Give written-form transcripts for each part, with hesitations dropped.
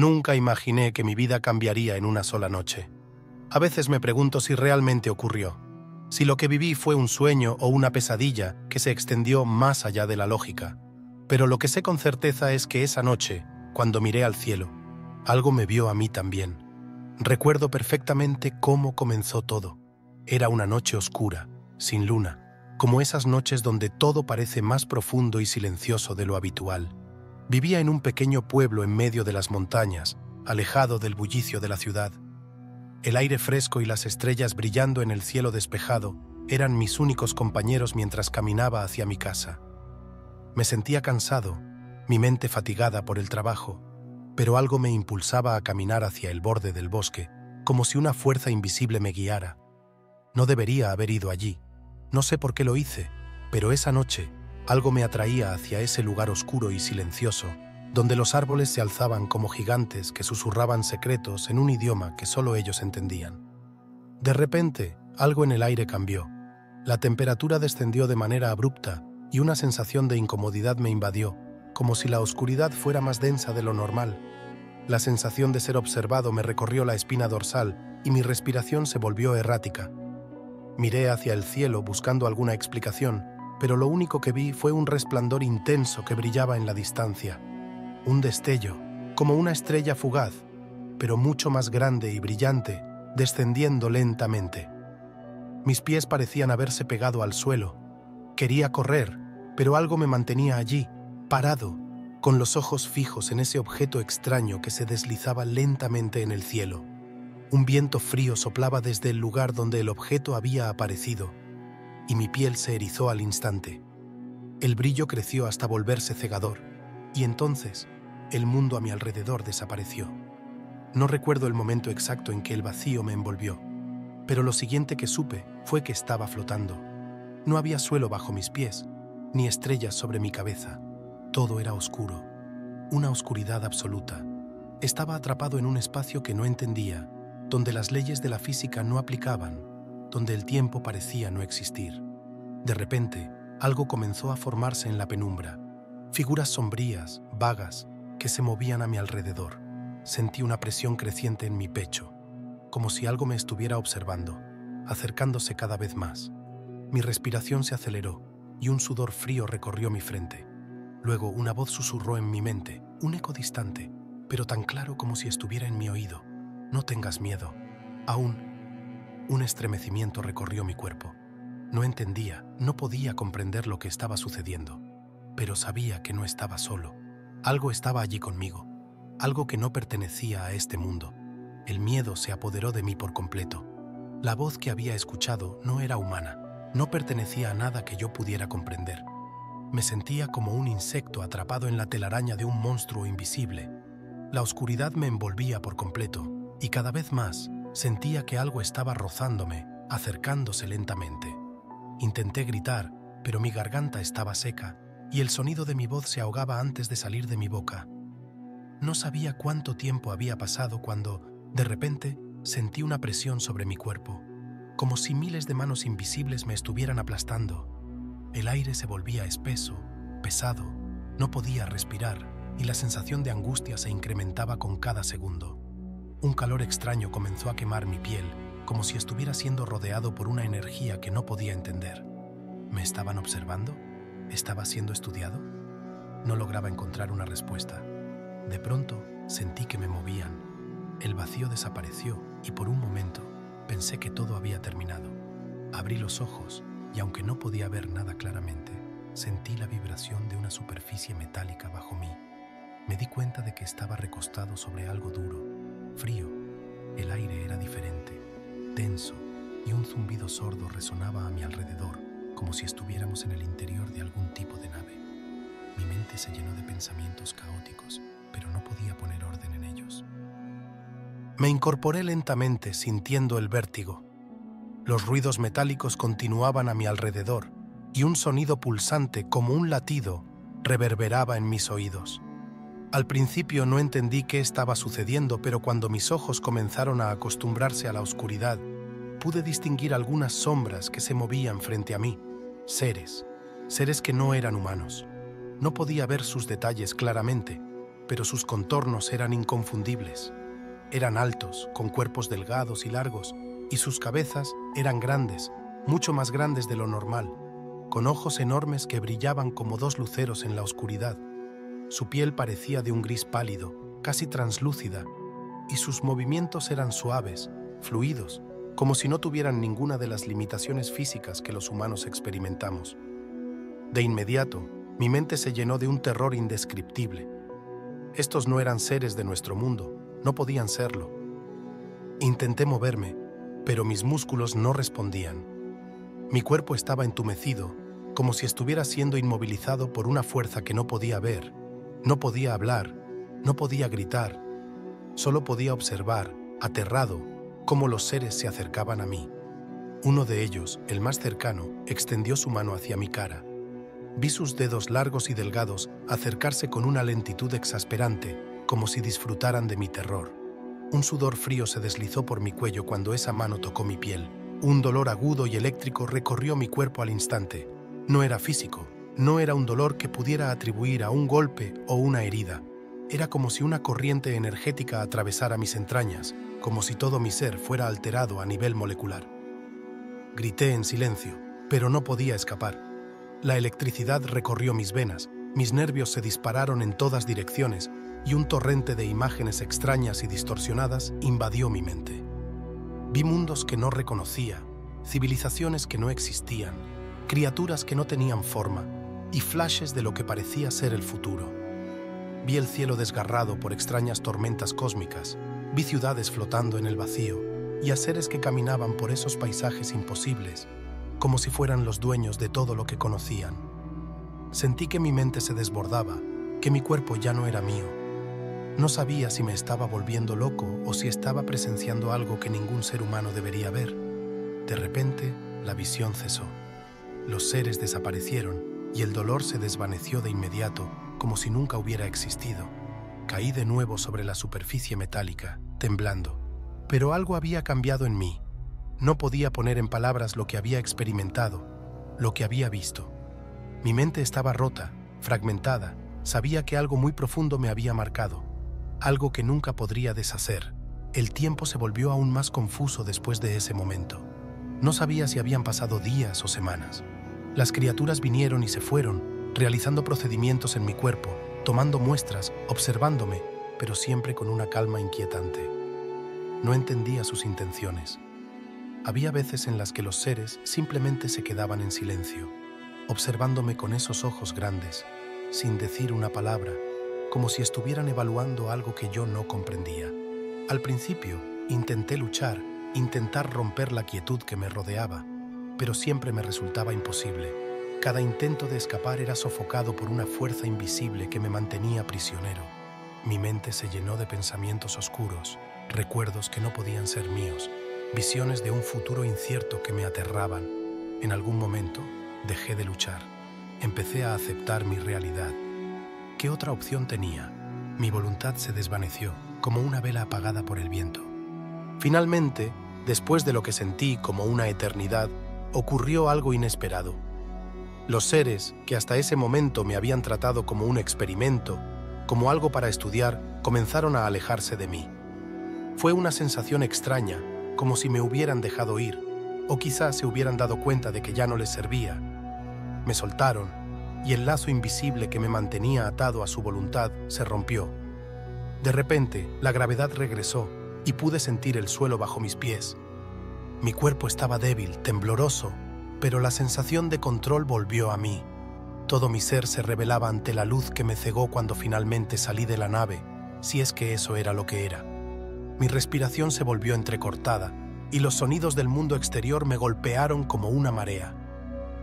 Nunca imaginé que mi vida cambiaría en una sola noche. A veces me pregunto si realmente ocurrió, si lo que viví fue un sueño o una pesadilla que se extendió más allá de la lógica. Pero lo que sé con certeza es que esa noche, cuando miré al cielo, algo me vio a mí también. Recuerdo perfectamente cómo comenzó todo. Era una noche oscura, sin luna, como esas noches donde todo parece más profundo y silencioso de lo habitual. Vivía en un pequeño pueblo en medio de las montañas, alejado del bullicio de la ciudad. El aire fresco y las estrellas brillando en el cielo despejado eran mis únicos compañeros mientras caminaba hacia mi casa. Me sentía cansado, mi mente fatigada por el trabajo, pero algo me impulsaba a caminar hacia el borde del bosque, como si una fuerza invisible me guiara. No debería haber ido allí. No sé por qué lo hice, pero esa noche algo me atraía hacia ese lugar oscuro y silencioso, donde los árboles se alzaban como gigantes que susurraban secretos en un idioma que solo ellos entendían. De repente, algo en el aire cambió. La temperatura descendió de manera abrupta y una sensación de incomodidad me invadió, como si la oscuridad fuera más densa de lo normal. La sensación de ser observado me recorrió la espina dorsal y mi respiración se volvió errática. Miré hacia el cielo buscando alguna explicación, pero lo único que vi fue un resplandor intenso que brillaba en la distancia. Un destello, como una estrella fugaz, pero mucho más grande y brillante, descendiendo lentamente. Mis pies parecían haberse pegado al suelo. Quería correr, pero algo me mantenía allí, parado, con los ojos fijos en ese objeto extraño que se deslizaba lentamente en el cielo. Un viento frío soplaba desde el lugar donde el objeto había aparecido, y mi piel se erizó al instante. El brillo creció hasta volverse cegador, y entonces el mundo a mi alrededor desapareció. No recuerdo el momento exacto en que el vacío me envolvió, pero lo siguiente que supe fue que estaba flotando. No había suelo bajo mis pies, ni estrellas sobre mi cabeza. Todo era oscuro, una oscuridad absoluta. Estaba atrapado en un espacio que no entendía, donde las leyes de la física no aplicaban, donde el tiempo parecía no existir. De repente, algo comenzó a formarse en la penumbra. Figuras sombrías, vagas, que se movían a mi alrededor. Sentí una presión creciente en mi pecho, como si algo me estuviera observando, acercándose cada vez más. Mi respiración se aceleró y un sudor frío recorrió mi frente. Luego una voz susurró en mi mente, un eco distante, pero tan claro como si estuviera en mi oído. No tengas miedo. Aún. Un estremecimiento recorrió mi cuerpo. No entendía, no podía comprender lo que estaba sucediendo, pero sabía que no estaba solo. Algo estaba allí conmigo, algo que no pertenecía a este mundo. El miedo se apoderó de mí por completo. La voz que había escuchado no era humana, no pertenecía a nada que yo pudiera comprender. Me sentía como un insecto atrapado en la telaraña de un monstruo invisible. La oscuridad me envolvía por completo, y cada vez más sentía que algo estaba rozándome, acercándose lentamente. Intenté gritar, pero mi garganta estaba seca y el sonido de mi voz se ahogaba antes de salir de mi boca. No sabía cuánto tiempo había pasado cuando, de repente, sentí una presión sobre mi cuerpo, como si miles de manos invisibles me estuvieran aplastando. El aire se volvía espeso, pesado, no podía respirar y la sensación de angustia se incrementaba con cada segundo. Un calor extraño comenzó a quemar mi piel, como si estuviera siendo rodeado por una energía que no podía entender. ¿Me estaban observando? ¿Estaba siendo estudiado? No lograba encontrar una respuesta. De pronto, sentí que me movían. El vacío desapareció y por un momento pensé que todo había terminado. Abrí los ojos y aunque no podía ver nada claramente, sentí la vibración de una superficie metálica bajo mí. Me di cuenta de que estaba recostado sobre algo duro, frío. El aire era diferente, denso, y un zumbido sordo resonaba a mi alrededor, como si estuviéramos en el interior de algún tipo de nave. Mi mente se llenó de pensamientos caóticos, pero no podía poner orden en ellos. Me incorporé lentamente, sintiendo el vértigo. Los ruidos metálicos continuaban a mi alrededor, y un sonido pulsante, como un latido, reverberaba en mis oídos. Al principio no entendí qué estaba sucediendo, pero cuando mis ojos comenzaron a acostumbrarse a la oscuridad, pude distinguir algunas sombras que se movían frente a mí. Seres que no eran humanos. No podía ver sus detalles claramente, pero sus contornos eran inconfundibles. Eran altos, con cuerpos delgados y largos, y sus cabezas eran grandes, mucho más grandes de lo normal, con ojos enormes que brillaban como dos luceros en la oscuridad. Su piel parecía de un gris pálido, casi translúcida, y sus movimientos eran suaves, fluidos, como si no tuvieran ninguna de las limitaciones físicas que los humanos experimentamos. De inmediato, mi mente se llenó de un terror indescriptible. Estos no eran seres de nuestro mundo, no podían serlo. Intenté moverme, pero mis músculos no respondían. Mi cuerpo estaba entumecido, como si estuviera siendo inmovilizado por una fuerza que no podía ver, no podía hablar, no podía gritar. Solo podía observar, aterrado, cómo los seres se acercaban a mí. Uno de ellos, el más cercano, extendió su mano hacia mi cara. Vi sus dedos largos y delgados acercarse con una lentitud exasperante, como si disfrutaran de mi terror. Un sudor frío se deslizó por mi cuello cuando esa mano tocó mi piel. Un dolor agudo y eléctrico recorrió mi cuerpo al instante. No era físico, no era un dolor que pudiera atribuir a un golpe o una herida. Era como si una corriente energética atravesara mis entrañas, como si todo mi ser fuera alterado a nivel molecular. Grité en silencio, pero no podía escapar. La electricidad recorrió mis venas, mis nervios se dispararon en todas direcciones y un torrente de imágenes extrañas y distorsionadas invadió mi mente. Vi mundos que no reconocía, civilizaciones que no existían, criaturas que no tenían forma y flashes de lo que parecía ser el futuro. Vi el cielo desgarrado por extrañas tormentas cósmicas, vi ciudades flotando en el vacío y a seres que caminaban por esos paisajes imposibles, como si fueran los dueños de todo lo que conocían. Sentí que mi mente se desbordaba, que mi cuerpo ya no era mío. No sabía si me estaba volviendo loco o si estaba presenciando algo que ningún ser humano debería ver. De repente, la visión cesó. Los seres desaparecieron y el dolor se desvaneció de inmediato, como si nunca hubiera existido. Caí de nuevo sobre la superficie metálica, temblando. Pero algo había cambiado en mí. No podía poner en palabras lo que había experimentado, lo que había visto. Mi mente estaba rota, fragmentada. Sabía que algo muy profundo me había marcado, algo que nunca podría deshacer. El tiempo se volvió aún más confuso después de ese momento. No sabía si habían pasado días o semanas. Las criaturas vinieron y se fueron, realizando procedimientos en mi cuerpo, tomando muestras, observándome, pero siempre con una calma inquietante. No entendía sus intenciones. Había veces en las que los seres simplemente se quedaban en silencio, observándome con esos ojos grandes, sin decir una palabra, como si estuvieran evaluando algo que yo no comprendía. Al principio, intenté luchar, intentar romper la quietud que me rodeaba, pero siempre me resultaba imposible. Cada intento de escapar era sofocado por una fuerza invisible que me mantenía prisionero. Mi mente se llenó de pensamientos oscuros, recuerdos que no podían ser míos, visiones de un futuro incierto que me aterraban. En algún momento, dejé de luchar. Empecé a aceptar mi realidad. ¿Qué otra opción tenía? Mi voluntad se desvaneció, como una vela apagada por el viento. Finalmente, después de lo que sentí como una eternidad, ocurrió algo inesperado. Los seres, que hasta ese momento me habían tratado como un experimento, como algo para estudiar, comenzaron a alejarse de mí. Fue una sensación extraña, como si me hubieran dejado ir, o quizás se hubieran dado cuenta de que ya no les servía. Me soltaron, y el lazo invisible que me mantenía atado a su voluntad se rompió. De repente, la gravedad regresó, y pude sentir el suelo bajo mis pies. Mi cuerpo estaba débil, tembloroso, pero la sensación de control volvió a mí. Todo mi ser se rebelaba ante la luz que me cegó cuando finalmente salí de la nave, si es que eso era lo que era. Mi respiración se volvió entrecortada, y los sonidos del mundo exterior me golpearon como una marea.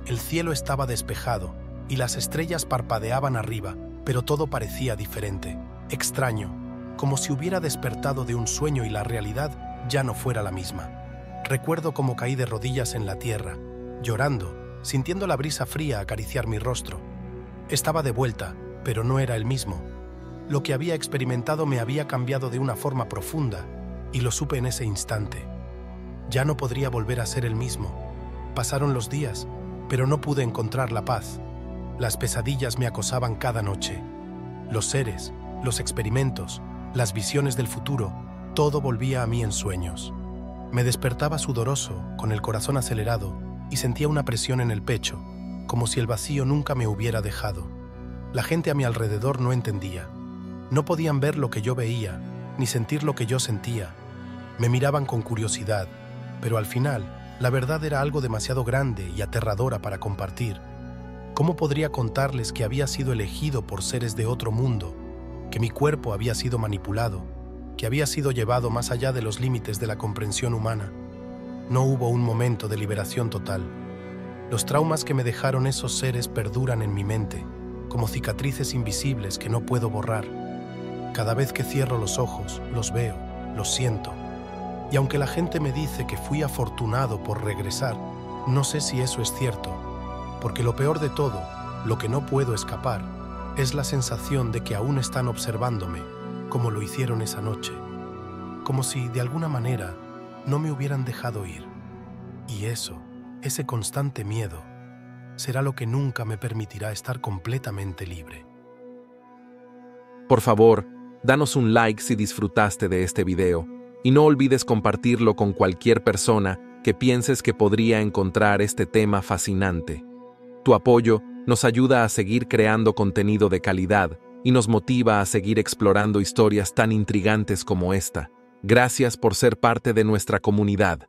El cielo estaba despejado, y las estrellas parpadeaban arriba, pero todo parecía diferente, extraño, como si hubiera despertado de un sueño y la realidad ya no fuera la misma. Recuerdo cómo caí de rodillas en la tierra, llorando, sintiendo la brisa fría acariciar mi rostro. Estaba de vuelta, pero no era el mismo. Lo que había experimentado me había cambiado de una forma profunda, y lo supe en ese instante. Ya no podría volver a ser el mismo. Pasaron los días, pero no pude encontrar la paz. Las pesadillas me acosaban cada noche. Los seres, Los experimentos, las visiones del futuro, todo volvía a mí en sueños. Me despertaba sudoroso, con el corazón acelerado, y sentía una presión en el pecho, como si el vacío nunca me hubiera dejado. La gente a mi alrededor no entendía. No podían ver lo que yo veía, ni sentir lo que yo sentía. Me miraban con curiosidad, pero al final, la verdad era algo demasiado grande y aterradora para compartir. ¿Cómo podría contarles que había sido elegido por seres de otro mundo, que mi cuerpo había sido manipulado, que había sido llevado más allá de los límites de la comprensión humana? No hubo un momento de liberación total. Los traumas que me dejaron esos seres perduran en mi mente, como cicatrices invisibles que no puedo borrar. Cada vez que cierro los ojos, los veo, los siento. Y aunque la gente me dice que fui afortunado por regresar, no sé si eso es cierto, porque lo peor de todo, lo que no puedo escapar, es la sensación de que aún están observándome, como lo hicieron esa noche, como si, de alguna manera, no me hubieran dejado ir. Y eso, ese constante miedo, será lo que nunca me permitirá estar completamente libre. Por favor, danos un like si disfrutaste de este video y no olvides compartirlo con cualquier persona que pienses que podría encontrar este tema fascinante. Tu apoyo nos ayuda a seguir creando contenido de calidad y nos motiva a seguir explorando historias tan intrigantes como esta. Gracias por ser parte de nuestra comunidad.